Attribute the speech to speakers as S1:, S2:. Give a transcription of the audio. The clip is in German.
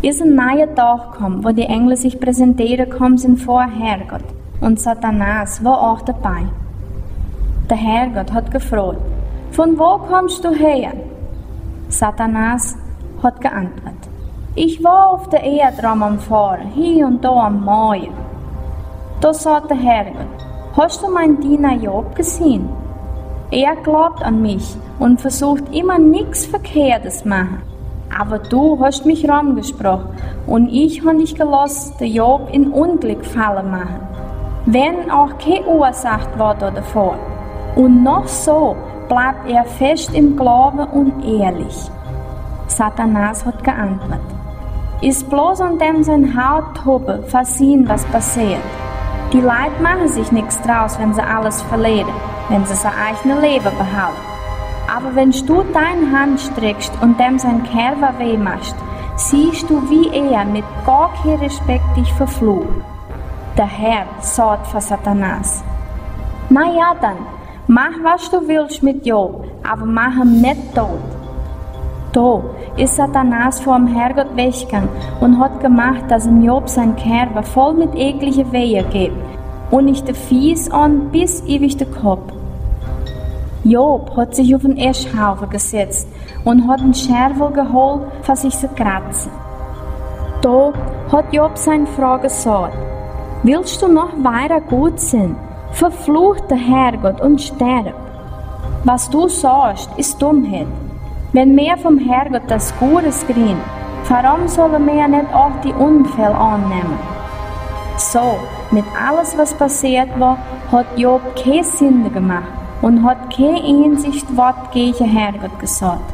S1: Ist ein neuer Tag gekommen, wo die Engel sich präsentieren gekommen sind vor Herrgott. Und Satanas war auch dabei. Der Herrgott hat gefragt, von wo kommst du her? Satanas hat geantwortet, ich war auf der Erde am Fahren, hier und da am Mähen. Da sagt der Herrgott, hast du meinen Diener Job gesehen? Er glaubt an mich und versucht immer nichts Verkehrtes zu machen. Aber du hast mich angesprochen und ich habe dich gelassen, den Job in Unglück fallen machen. Wenn auch keine Ursache war davor. Und noch so bleibt er fest im Glauben und ehrlich. Satanas hat geantwortet, ist bloß an dem sein Hauthuppe versehen, was passiert. Die Leute machen sich nichts draus, wenn sie alles verlieren, wenn sie sein eigenes Leben behalten. Aber wenn du deine Hand streckst und dem sein Kerber weh machst, siehst du, wie er mit gar kein Respekt dich verflucht. Der Herr sagt von Satanas, na ja dann, mach was du willst mit Job, aber mach ihn nicht tot. Da ist Satanas vor dem Herrgott weggegangen und hat gemacht, dass ihm Job sein Kerber voll mit ekligen Wehen gibt und nicht der Fies an bis ewig der Kopf. Job hat sich auf den Eschhaufen gesetzt und hat einen Schervel geholt, für sich zu kratzen. Da hat Job seine Frau gesagt, willst du noch weiter gut sein? Verflucht der Herrgott und sterb. Was du sagst, ist Dummheit. Wenn wir vom Herrgott das Gutes kriegen, warum sollen wir nicht auch die Unfälle annehmen? So, mit alles, was passiert war, hat Job keine Sünde gemacht und hat keine einzig Wort gegen Herrgott gesagt.